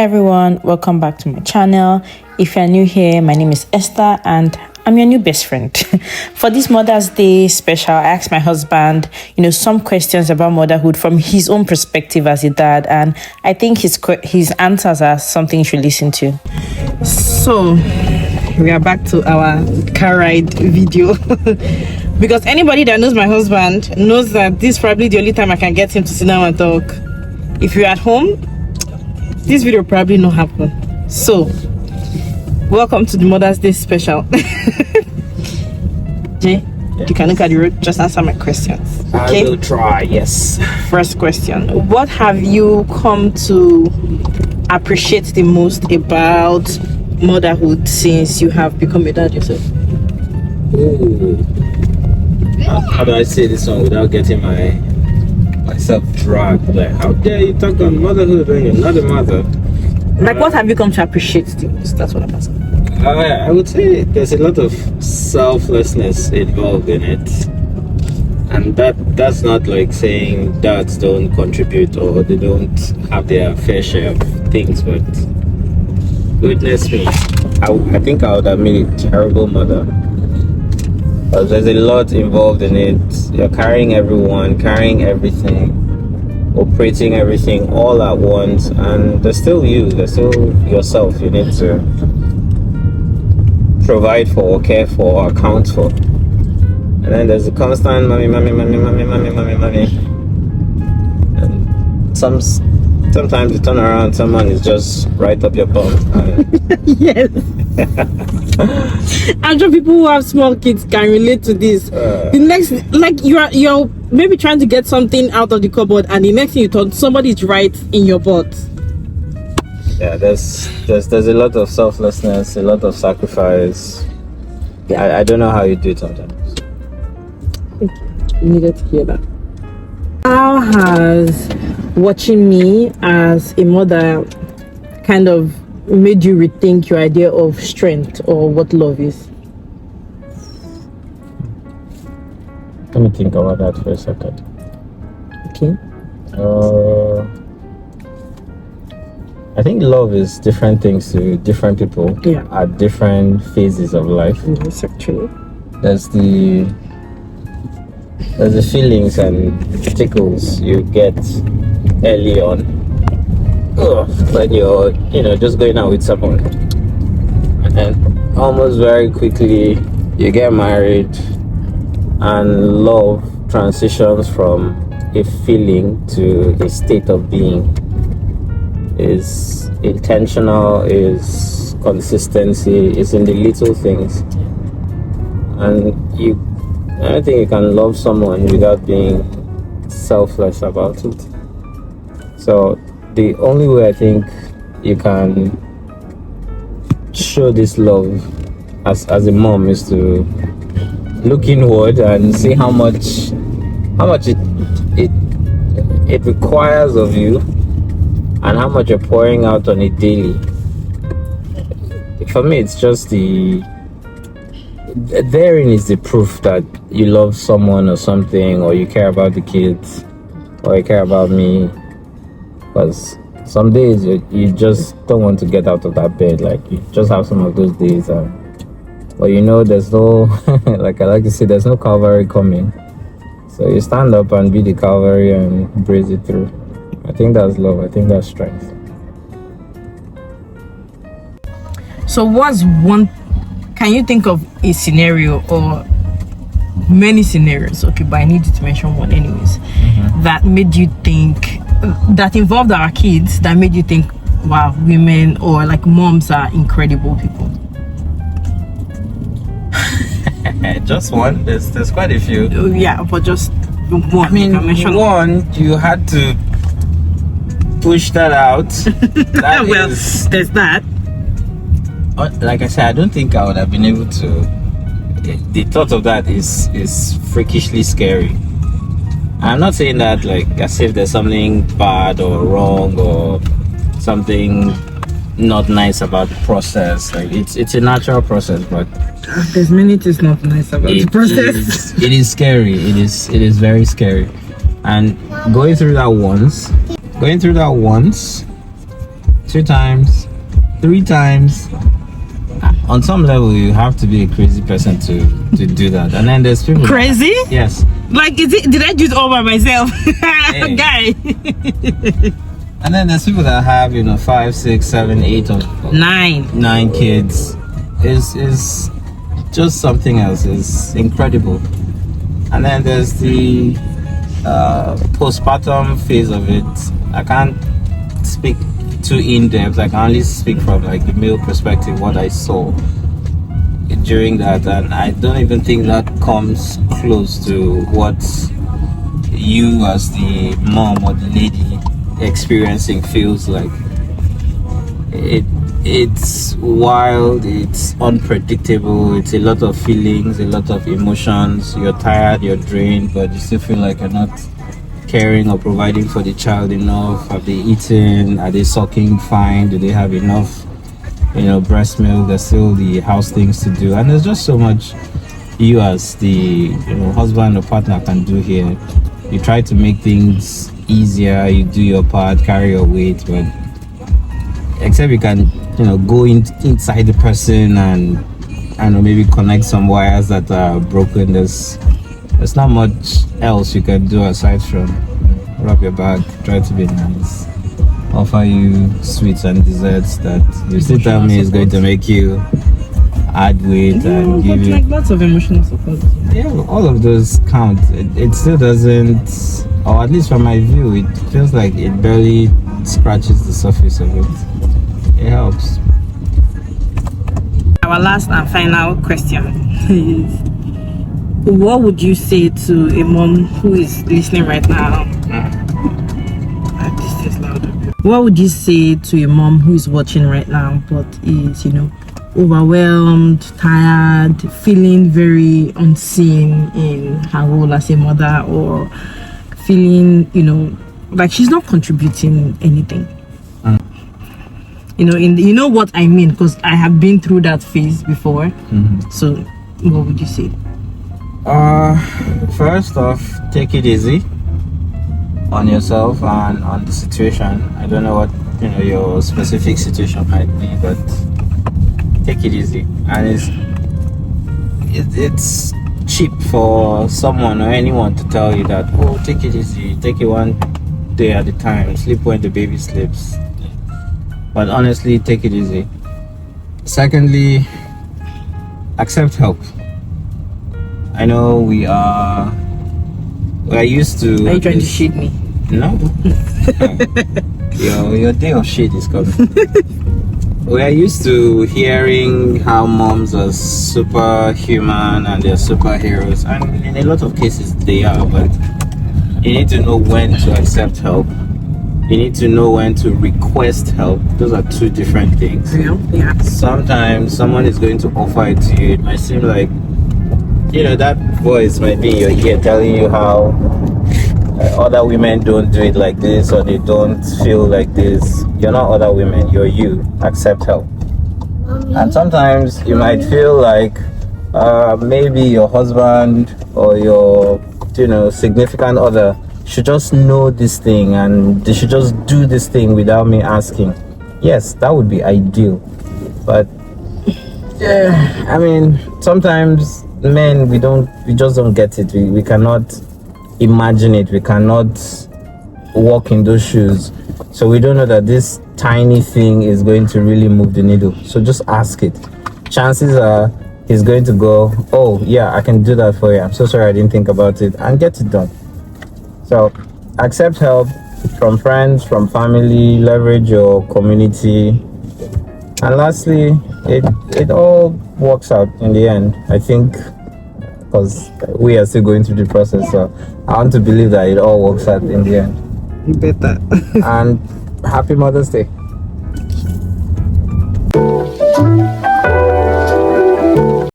everyone, welcome back to my channel. If you're new here, my name is Esther and I'm your new best friend. For this Mother's Day special, I asked my husband, some questions about motherhood from his own perspective as a dad, and I think his answers are something you should listen to. So, we are back to our car ride video. Because anybody that knows my husband knows that this is probably the only time I can get him to sit down and talk. If you're at home, this video probably not happen. So, welcome to the Mother's Day special. Jay, you can look at the road, just answer my questions. Okay? I will try, yes. First question. What have you come to appreciate the most about motherhood since you have become a dad yourself? Ooh. How do I say this one without getting myself dragged? Like, how dare you talk on motherhood when you're not a mother? Like, what have you come to appreciate the most? That's what I'm asking. I would say there's a lot of selflessness involved in it, and that's not like saying dads don't contribute or they don't have their fair share of things, but goodness me, I think I would have made a terrible mother. Because there's a lot involved in it. You're carrying everyone, carrying everything, operating everything all at once, and there's still yourself you need to provide for, care for, account for. And then there's a constant mommy. And sometimes you turn around, someone is just right up your bum. Yes. I'm sure people who have small kids can relate to this. The next, like you're maybe trying to get something out of the cupboard, and the next thing you thought somebody's right in your butt. Yeah, there's a lot of selflessness, a lot of sacrifice. I don't know how you do it sometimes. You needed to hear that. How has watching me as a mother kind of made you rethink your idea of strength or what love is? Let me think about that for a second. Okay. I think love is different things to different people at different phases of life. Yes, actually. There's the feelings and tickles you get early on when you're just going out with someone, and then almost very quickly you get married and love transitions from a feeling to a state of being. Is intentional, is consistency, is in the little things, and I don't think you can love someone without being selfless about it. So the only way I think you can show this love as a mom is to look inward and see how much it requires of you and how much you're pouring out on it daily. For me, it's just therein is the proof that you love someone or something, or you care about the kids, or you care about me. Because some days you just don't want to get out of that bed. Like, you just have some of those days, but there's no like I like to say, there's no Calvary coming, so you stand up and be the Calvary and breeze it through. I think that's love. I think that's strength. So can you think of a scenario or many scenarios, okay, but I need you to mention one anyways, that made you think, that involved our kids, that made you think, wow, women or like moms are incredible people? Just one? There's quite a few. Yeah, but just one. I mean, one, you had to push that out. There's that. Like I said, I don't think I would have been able to. The thought of that is freakishly scary. I'm not saying that like as if there's something bad or wrong or something not nice about the process. Like, it's a natural process, but there's many things not nice about the process. It is scary. It is very scary. And going through that once 2 times, 3 times. On some level, you have to be a crazy person to do that. And then there's people Crazy? Yes. Like, did I do it all by myself? Hey. Guy. And then there's people that have 5, 6, 7, 8 or 9 kids. Is just something else. It's incredible. And then there's the postpartum phase of it. I can't speak too in depth. I can only speak from like the male perspective, what I saw during that, and I don't even think that comes close to what you as the mom or the lady experiencing feels like. It's wild, it's unpredictable, it's a lot of feelings, a lot of emotions. You're tired, you're drained, but you still feel like you're not caring or providing for the child enough. Have they eaten? Are they sucking fine? Do they have enough breast milk? There's still the house things to do, and there's just so much you as the husband or partner can do here. You try to make things easier, you do your part, carry your weight, but except you can go inside the person and maybe connect some wires that are broken. There's not much else you can do aside from rub your back, try to be nice, offer you sweets and desserts that you still tell me is going to make you add weight and give you like lots of emotional support. Yeah, all of those count. It still doesn't, or at least from my view, it feels like it barely scratches the surface of it. It helps. Our last and final question is, what would you say to a mom who is listening right now? This is loud. What would you say to a mom who is watching right now but is, overwhelmed, tired, feeling very unseen in her role as a mother, or feeling, like she's not contributing anything? You know what I mean, because I have been through that phase before. So what would you say? First off, take it easy on yourself and on the situation. I don't know what your specific situation might be, but take it easy. And it's cheap for someone or anyone to tell you that, oh, take it easy, take it one day at a time, sleep when the baby sleeps. But honestly, take it easy. Secondly, accept help. I know we are used to. Are you trying to shade me? No. Your day of shade is coming. We are used to hearing how moms are superhuman and they're superheroes, and in a lot of cases they are, but you need to know when to accept help. You need to know when to request help. Those are two different things. Yeah. Sometimes someone is going to offer it to you. It might seem like, that voice might be in your ear telling you how other women don't do it like this, or they don't feel like this. You're not other women, you're you. Accept help. And sometimes you might feel like maybe your husband or your significant other should just know this thing and they should just do this thing without me asking. Yes, that would be ideal. But I mean, sometimes men, we just don't get it. We cannot imagine it. We cannot walk in those shoes. So we don't know that this tiny thing is going to really move the needle. So just ask it. Chances are he's going to go, oh yeah, I can do that for you. I'm so sorry I didn't think about it, and get it done. So accept help from friends, from family, leverage your community. And lastly, it all works out in the end, I think, because we are still going through the process. So I want to believe that it all works out in the end. You bet that. And happy Mother's Day.